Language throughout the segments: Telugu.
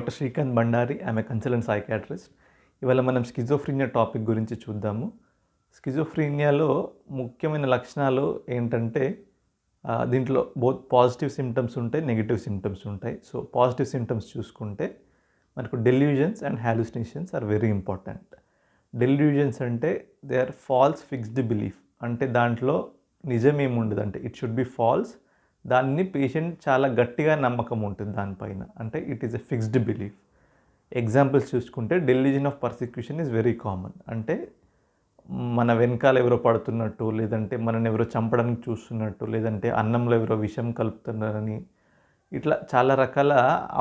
Doctor Srikanth Bandari. I'm a consultant psychiatrist. ఇవాళ మనం స్కిజోఫ్రీనియా టాపిక్ గురించి చూద్దాము. స్కిజోఫ్రీనియాలో ముఖ్యమైన లక్షణాలు ఏంటంటే దీంట్లో బోత్ పాజిటివ్ సిమ్టమ్స్ ఉంటాయి, నెగిటివ్ సిమ్టమ్స్ ఉంటాయి. సో పాజిటివ్ సిమ్టమ్స్ చూసుకుంటే మనకు delusions and hallucinations are very important. Delusions అంటే they are false fixed belief, అంటే దాంట్లో నిజమేముండదు, అంటే ఇట్ షుడ్ బి ఫాల్స్. దాన్ని పేషెంట్ చాలా గట్టిగా నమ్మకం ఉంటుంది దానిపైన, అంటే it is a fixed belief. Examples చూసుకుంటే delusion of persecution is very common. అంటే మన వెనకాల ఎవరో పడుతున్నట్టు, లేదంటే మనని ఎవరో చంపడానికి చూస్తున్నట్టు, లేదంటే అన్నంలో ఎవరో విషం కలుపుతున్నారని, ఇట్లా చాలా రకాల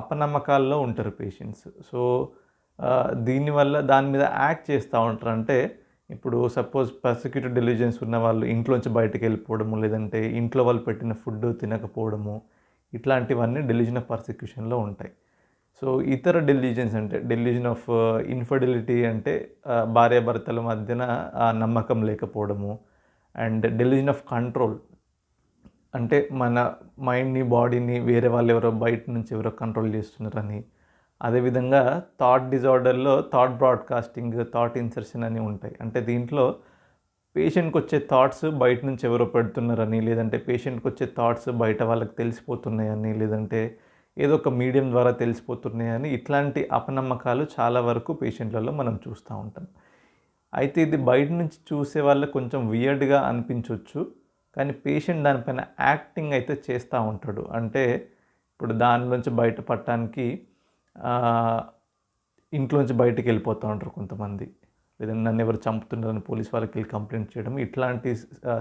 అపనమ్మకాల్లో ఉంటారు పేషెంట్స్. సో దీనివల్ల దాని మీద యాక్ట్ చేస్తూ ఉంటారు. అంటే ఇప్పుడు సపోజ్ పర్సిక్యూటెడ్ డెలిజెన్స్ ఉన్న వాళ్ళు ఇంట్లోంచి బయటకు వెళ్ళిపోవడము, లేదంటే ఇంట్లో వాళ్ళు పెట్టిన ఫుడ్ తినకపోవడము, ఇట్లాంటివన్నీ డెలిజన్ ఆఫ్ పర్సిక్యూషన్లో ఉంటాయి. సో ఇతర డెలిజన్స్ అంటే డెలిజన్ ఆఫ్ ఇన్ఫర్టిలిటీ, అంటే భార్యాభర్తల మధ్యన నమ్మకం లేకపోవడము. అండ్ డెలిజన్ ఆఫ్ కంట్రోల్, అంటే మన మైండ్ని బాడీని వేరే వాళ్ళు ఎవరో బయట నుంచి ఎవరో కంట్రోల్ చేస్తున్నారని. అదేవిధంగా థాట్ డిజార్డర్లో థాట్ బ్రాడ్కాస్టింగ్, థాట్ ఇన్సర్షన్ అని ఉంటాయి. అంటే దీంట్లో పేషెంట్కి వచ్చే థాట్స్ బయట నుంచి ఎవరో పెడుతున్నారని, లేదంటే పేషెంట్కి వచ్చే థాట్స్ బయట వాళ్ళకి తెలిసిపోతున్నాయని, లేదంటే ఏదో ఒక మీడియం ద్వారా తెలిసిపోతున్నాయని, ఇట్లాంటి అపనమ్మకాలు చాలా వరకు పేషెంట్లలో మనం చూస్తూ ఉంటాం. అయితే ఇది బయట నుంచి చూసే వాళ్ళకి కొంచెం వియర్డ్గా అనిపించవచ్చు, కానీ పేషెంట్ దానిపైన యాక్టింగ్ అయితే చేస్తూ ఉంటాడు. అంటే ఇప్పుడు దానిలోంచి బయటపడటానికి ఇంట్లోంచి బయటికి వెళ్ళిపోతూ ఉంటారు కొంతమంది, లేదంటే నన్ను ఎవరు చంపుతున్నారని పోలీస్ వాళ్ళకి వెళ్ళి కంప్లైంట్ చేయడం, ఇట్లాంటి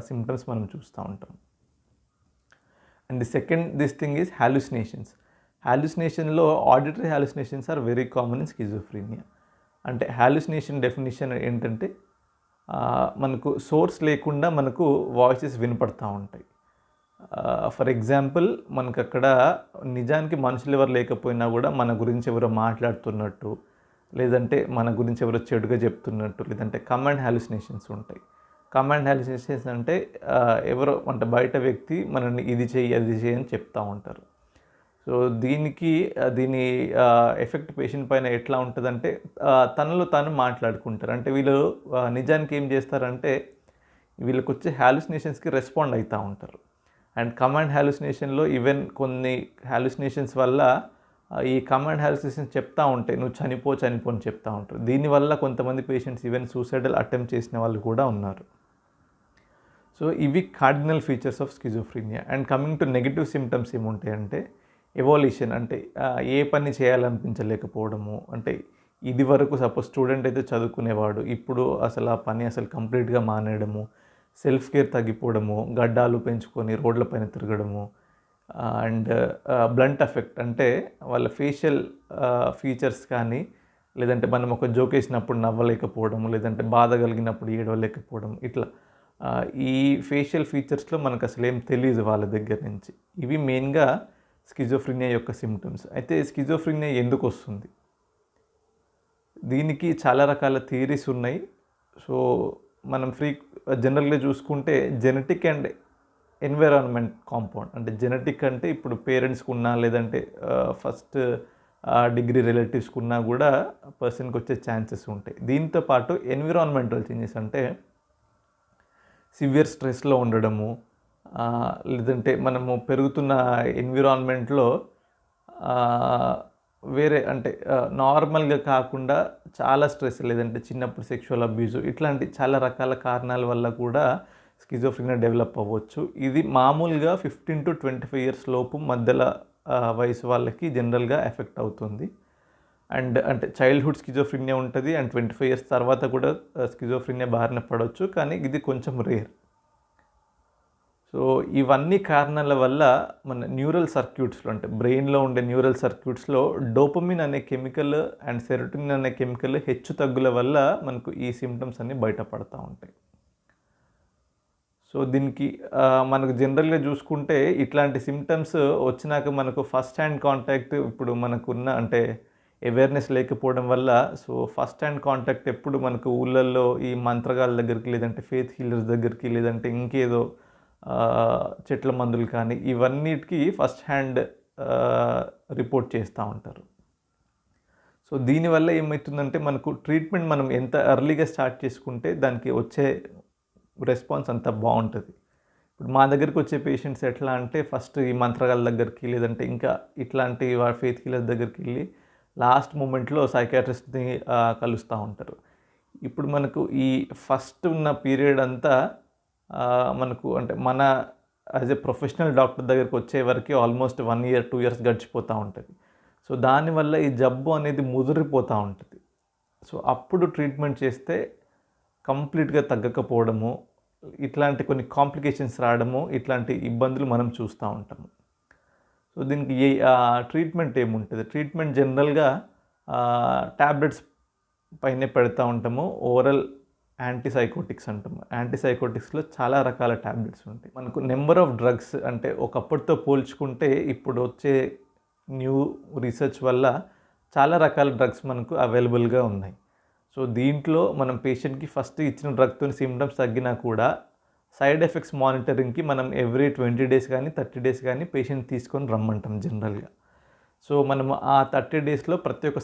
సిమ్టమ్స్ మనం చూస్తూ ఉంటాం. And this thing is hallucinations. హాలుసినేషన్లో auditory hallucinations are very common in schizophrenia. అంటే హాలుసినేషన్ డెఫినేషన్ ఏంటంటే మనకు సోర్స్ లేకుండా మనకు వాయిసెస్ వినపడతూ ఉంటాయి. ఫర్ ఎగ్జాంపుల్, మనకు అక్కడ నిజానికి మనుషులు ఎవరు లేకపోయినా కూడా మన గురించి ఎవరో మాట్లాడుతున్నట్టు, లేదంటే మన గురించి ఎవరో చెడుగా చెప్తున్నట్టు, లేదంటే కమాండ్ హాలుసినేషన్స్ ఉంటాయి. కమాండ్ హాలుసినేషన్స్ అంటే ఎవరో అంటే బయట వ్యక్తి మనల్ని ఇది చెయ్యి అది చెయ్యి అని చెప్తూ ఉంటారు. సో దీని ఎఫెక్ట్ పేషెంట్ పైన ఎట్లా ఉంటుందంటే తనలో తాను మాట్లాడుకుంటారు. అంటే వీళ్ళు నిజానికి ఏం చేస్తారంటే వీళ్ళకి వచ్చే హాలుసినేషన్స్కి రెస్పాండ్ అవుతూ ఉంటారు. అండ్ కమాండ్ హాలుసినేషన్లో ఈవెన్ కొన్ని హాలుసినేషన్స్ వల్ల ఈ కమాండ్ హాలుసినేషన్స్ చెప్తూ ఉంటాయి, నువ్వు చనిపో అని చెప్తూ ఉంటారు. దీనివల్ల కొంతమంది పేషెంట్స్ ఈవెన్ సూసైడల్ అటెంప్ట్ చేసిన వాళ్ళు కూడా ఉన్నారు. సో ఇవి cardinal features of schizophrenia. And coming to negative symptoms ఏముంటాయంటే ఎవల్యూషన్, అంటే ఏ పని చేయాలనిపించలేకపోవడము. అంటే ఇది వరకు సపోజ్ స్టూడెంట్ అయితే చదువుకునేవాడు, ఇప్పుడు అసలు ఆ పని కంప్లీట్గా మానేయడము, సెల్ఫ్ కేర్ తగ్గిపోవడము, గడ్డాలు పెంచుకొని రోడ్లపైన తిరగడము. అండ్ బ్లంట్ ఎఫెక్ట్, అంటే వాళ్ళ ఫేషియల్ ఫీచర్స్ కానీ, లేదంటే మనం ఒక జోక్ వేసినప్పుడు నవ్వలేకపోవడం, లేదంటే బాధ కలిగినప్పుడు ఏడవలేకపోవడం, ఇట్లా ఈ ఫేషియల్ ఫీచర్స్లో మనకు అసలు ఏం తెలియదు వాళ్ళ దగ్గర నుంచి. ఇవి మెయిన్గా స్కిజోఫ్రీనియా యొక్క సిమ్టమ్స్. అయితే స్కిజోఫ్రీనియా ఎందుకు వస్తుంది? దీనికి చాలా రకాల థియరీస్ ఉన్నాయి. సో మనం జనరల్గా చూసుకుంటే జెనెటిక్ అండ్ ఎన్విరాన్మెంట్ కాంపౌండ్, అంటే జెనెటిక్ అంటే ఇప్పుడు పేరెంట్స్కి ఉన్నా, లేదంటే ఫస్ట్ డిగ్రీ రిలేటివ్స్కి ఉన్నా కూడా పర్సన్కి వచ్చే ఛాన్సెస్ ఉంటాయి. దీంతో పాటు ఎన్విరాన్మెంటల్ చేంజెస్, అంటే సివియర్ స్ట్రెస్లో ఉండడము, లేదంటే మనము పెరుగుతున్న ఎన్విరాన్మెంట్లో వేరే అంటే నార్మల్గా కాకుండా చాలా స్ట్రెస్, లేదంటే చిన్నప్పుడు సెక్షువల్ అబ్యూజ్, ఇట్లాంటి చాలా రకాల కారణాల వల్ల కూడా స్కిజోఫ్రీనియా డెవలప్ అవ్వచ్చు. ఇది మామూలుగా 15 to 25 years లోపు మధ్యలో వయసు వాళ్ళకి జనరల్గా ఎఫెక్ట్ అవుతుంది. అండ్ అంటే చైల్డ్హుడ్ స్కిజోఫ్రీనియా ఉంటుంది, అండ్ 25 years తర్వాత కూడా స్కిజోఫ్రీనియా బారిన పడవచ్చు, కానీ ఇది కొంచెం రేర్. సో ఇవన్నీ కారణాల వల్ల మన న్యూరల్ సర్క్యూట్స్లో, అంటే బ్రెయిన్లో ఉండే న్యూరల్ సర్క్యూట్స్లో డోపమిన్ అనే కెమికల్ అండ్ సెరోటోనిన్ అనే కెమికల్ హెచ్చు తగ్గుల వల్ల మనకు ఈ సిమ్టమ్స్ అన్నీ బయటపడతా ఉంటాయి. సో దీనికి మనకు జనరల్గా చూసుకుంటే ఇట్లాంటి సిమ్టమ్స్ వచ్చినాక మనకు ఫస్ట్ హ్యాండ్ కాంటాక్ట్, ఇప్పుడు మనకున్న అంటే అవేర్నెస్ లేకపోవడం వల్ల, సో ఫస్ట్ హ్యాండ్ కాంటాక్ట్ ఎప్పుడు మనకు ఊళ్ళల్లో ఈ మంత్రగాళ్ళ దగ్గరికి, లేదంటే ఫేత్ హీలర్స్ దగ్గరికి, లేదంటే ఇంకేదో చెట్ల మందులు కానీ, ఇవన్నిటికీ ఫస్ట్ హ్యాండ్ రిపోర్ట్ చేస్తూ ఉంటారు. సో దీనివల్ల ఏమవుతుందంటే మనకు ట్రీట్మెంట్ మనం ఎంత ఎర్లీగా స్టార్ట్ చేసుకుంటే దానికి వచ్చే రెస్పాన్స్ అంత బాగుంటుంది. ఇప్పుడు మా దగ్గరికి వచ్చే పేషెంట్స్ ఎట్లా అంటే ఫస్ట్ ఈ మంత్రగాళ్ళ దగ్గరికి లేదంటే ఇంకా ఇట్లాంటి ఫెయిత్ హీలర్ దగ్గరికి వెళ్ళి లాస్ట్ మూమెంట్లో సైకాట్రిస్ట్ని కలుస్తూ ఉంటారు. ఇప్పుడు మనకు ఈ ఫస్ట్ ఉన్న పీరియడ్ అంతా మనకు అంటే మన యాజ్ ఎ ప్రొఫెషనల్ డాక్టర్ దగ్గరికి వచ్చే వరకు ఆల్మోస్ట్ 1 year 2 years గడిచిపోతూ ఉంటుంది. సో దానివల్ల ఈ జబ్బు అనేది ముదిరిపోతూ ఉంటుంది. సో అప్పుడు ట్రీట్మెంట్ చేస్తే కంప్లీట్గా తగ్గకపోవడము, ఇట్లాంటి కొన్ని కాంప్లికేషన్స్ రావడము, ఇట్లాంటి ఇబ్బందులు మనం చూస్తూ ఉంటాము. సో దీనికి ట్రీట్మెంట్ ఏముంటుంది? ట్రీట్మెంట్ జనరల్గా ట్యాబ్లెట్స్ పైనే పెడతా ఉంటాము. ఓరల్ యాంటీసైకోటిక్స్ అంటాము. యాంటీసైకోటిక్స్లో చాలా రకాల ట్యాబ్లెట్స్ ఉంటాయి. మనకు నెంబర్ ఆఫ్ డ్రగ్స్ అంటే ఒకప్పటితో పోల్చుకుంటే ఇప్పుడు వచ్చే న్యూ రీసెర్చ్ వల్ల చాలా రకాల డ్రగ్స్ మనకు అవైలబుల్గా ఉన్నాయి. సో దీంట్లో మనం పేషెంట్కి ఫస్ట్ ఇచ్చిన డ్రగ్తో సిమ్టమ్స్ తగ్గినా కూడా సైడ్ ఎఫెక్ట్స్ మానిటరింగ్కి మనం ఎవ్రీ 20 days కానీ 30 days కానీ పేషెంట్ తీసుకొని రమ్మంటాం జనరల్గా. సో మనం ఆ 30 daysలో ప్రతి ఒక్క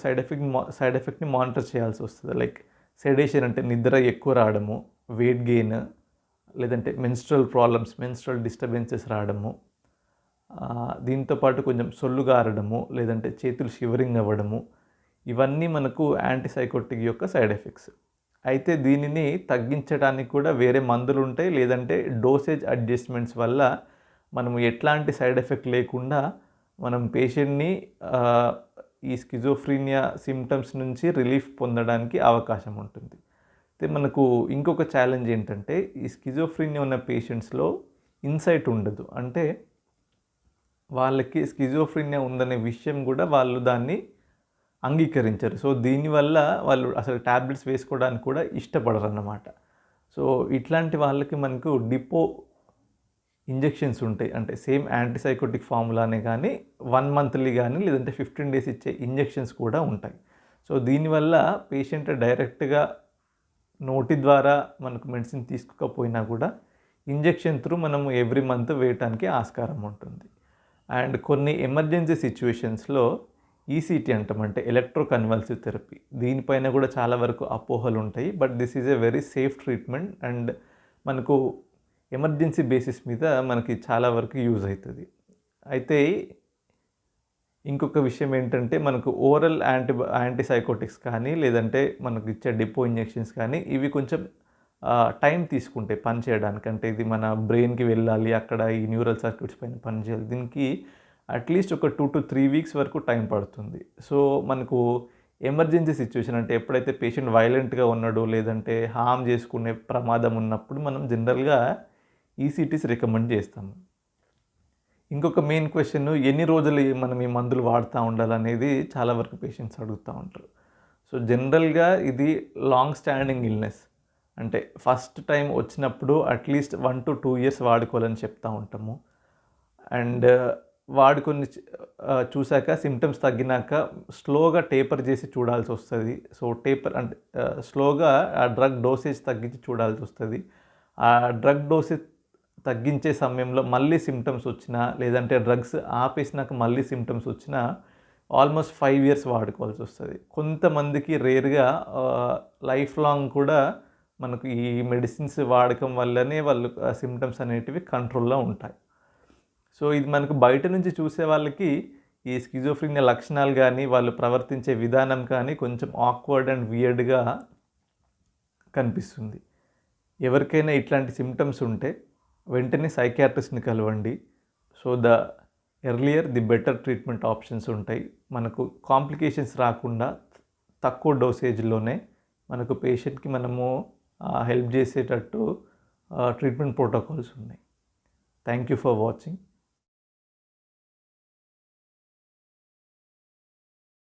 సైడ్ ఎఫెక్ట్ని మానిటర్ చేయాల్సి వస్తుంది. లైక్ సెడేషన్ అంటే నిద్ర ఎక్కువ రావడము, వెయిట్ గెయిన్, లేదంటే మెన్స్ట్రల్ ప్రాబ్లమ్స్, మెన్స్ట్రల్ డిస్టర్బెన్సెస్ రావడము, దీంతోపాటు కొంచెం సొల్లు గారడము, లేదంటే చేతులు షివరింగ్ అవ్వడము, ఇవన్నీ మనకు యాంటీసైకోటిక్ యొక్క సైడ్ ఎఫెక్ట్స్. అయితే దీనిని తగ్గించడానికి కూడా వేరే మందులు ఉంటాయి, లేదంటే డోసేజ్ అడ్జస్ట్మెంట్స్ వల్ల మనము ఎట్లాంటి సైడ్ ఎఫెక్ట్ లేకుండా మనం పేషెంట్ని ఈ స్కిజోఫ్రీనియా సిమ్టమ్స్ నుంచి రిలీఫ్ పొందడానికి అవకాశం ఉంటుంది. అయితే మనకు ఇంకొక ఛాలెంజ్ ఏంటంటే ఈ స్కిజోఫ్రీనియా ఉన్న పేషెంట్స్లో ఇన్సైట్ ఉండదు. అంటే వాళ్ళకి స్కిజోఫ్రీనియా ఉందనే విషయం కూడా వాళ్ళు దాన్ని అంగీకరించరు. సో దీనివల్ల వాళ్ళు అసలు ట్యాబ్లెట్స్ వేసుకోవడానికి కూడా ఇష్టపడరు అన్నమాట. సో ఇట్లాంటి వాళ్ళకి మనకు డిపో ఇంజెక్షన్స్ ఉంటాయి. అంటే సేమ్ యాంటీసైకోటిక్ ఫార్ములానే కానీ 1 monthly కానీ లేదంటే 15 days ఇచ్చే ఇంజెక్షన్స్ కూడా ఉంటాయి. సో దీనివల్ల పేషెంట్ డైరెక్ట్గా నోటి ద్వారా మనకు మెడిసిన్ తీసుకోకపోయినా కూడా ఇంజెక్షన్ త్రూ మనము ఎవ్రీ మంత్ వేయటానికి ఆస్కారం ఉంటుంది. అండ్ కొన్ని ఎమర్జెన్సీ సిచ్యువేషన్స్లో ఈసీటీ అంటాం, అంటే ఎలక్ట్రోకన్వల్సివ్ థెరపీ, దీనిపైన కూడా చాలా వరకు అపోహలు ఉంటాయి. But this is a very safe treatment and మనకు ఎమర్జెన్సీ బేసిస్ మీద మనకి చాలా వరకు యూజ్ అవుతుంది. అయితే ఇంకొక విషయం ఏంటంటే మనకు ఓరల్ యాంటీసైకోటిక్స్ కానీ లేదంటే మనకు ఇచ్చే డిపో ఇంజెక్షన్స్ కానీ ఇవి కొంచెం టైం తీసుకుంటాయి పని చేయడానికి. అంటే ఇది మన బ్రెయిన్కి వెళ్ళాలి, అక్కడ ఈ న్యూరల్ సర్క్యూట్స్ పైన పనిచేయాలి. దీనికి అట్లీస్ట్ ఒక 2 to 3 weeks వరకు టైం పడుతుంది. సో మనకు ఎమర్జెన్సీ సిచ్యువేషన్ అంటే ఎప్పుడైతే పేషెంట్ వైలెంట్గా ఉన్నాడో లేదంటే హామ్ చేసుకునే ప్రమాదం ఉన్నప్పుడు మనం జనరల్గా ఈసీటీస్ రికమెండ్ చేస్తాము. ఇంకొక మెయిన్ క్వశ్చన్, ఎన్ని రోజులు మనం ఈ మందులు వాడుతూ ఉండాలనేది చాలా వరకు పేషెంట్స్ అడుగుతూ ఉంటారు. సో జనరల్గా ఇది లాంగ్ స్టాండింగ్ ఇల్నెస్, అంటే ఫస్ట్ టైం వచ్చినప్పుడు అట్లీస్ట్ 1 to 2 years వాడుకోవాలని చెప్తూ ఉంటాము. అండ్ వాడుకొని చూశాక సిమ్టమ్స్ తగ్గినాక స్లోగా టేపర్ చేసి చూడాల్సి వస్తుంది. సో టేపర్ అంటే స్లోగా ఆ డ్రగ్ డోసేజ్ తగ్గించి చూడాల్సి వస్తుంది. ఆ డ్రగ్ డోసేజ్ తగ్గించే సమయంలో మళ్ళీ సిమ్టమ్స్ వచ్చినా లేదంటే డ్రగ్స్ ఆపేసినాక మళ్ళీ సిమ్టమ్స్ వచ్చినా ఆల్మోస్ట్ 5 years వాడుకోవాల్సి వస్తుంది. కొంతమందికి రేర్గా లైఫ్ లాంగ్ కూడా మనకు ఈ మెడిసిన్స్ వాడకం వల్లనే వాళ్ళు సిమ్టమ్స్ అనేటివి కంట్రోల్లో ఉంటాయి. సో ఇది మనకు బయట నుంచి చూసే వాళ్ళకి ఈ స్కిజోఫ్రీనియా లక్షణాలు కానీ వాళ్ళు ప్రవర్తించే విధానం కానీ కొంచెం ఆక్వర్డ్ అండ్ వియర్డ్గా కనిపిస్తుంది. ఎవరికైనా ఇట్లాంటి సిమ్టమ్స్ ఉంటే వెంటనే సైకియాట్రిస్ట్ని కలవండి. So the earlier the better treatment options ఉంటాయి. మనకు కాంప్లికేషన్స్ రాకుండా తక్కువ డోసేజ్లోనే మనకు పేషెంట్కి మనము హెల్ప్ చేసేటట్టు ట్రీట్మెంట్ ప్రోటోకాల్స్ ఉన్నాయి. Thank you for watching.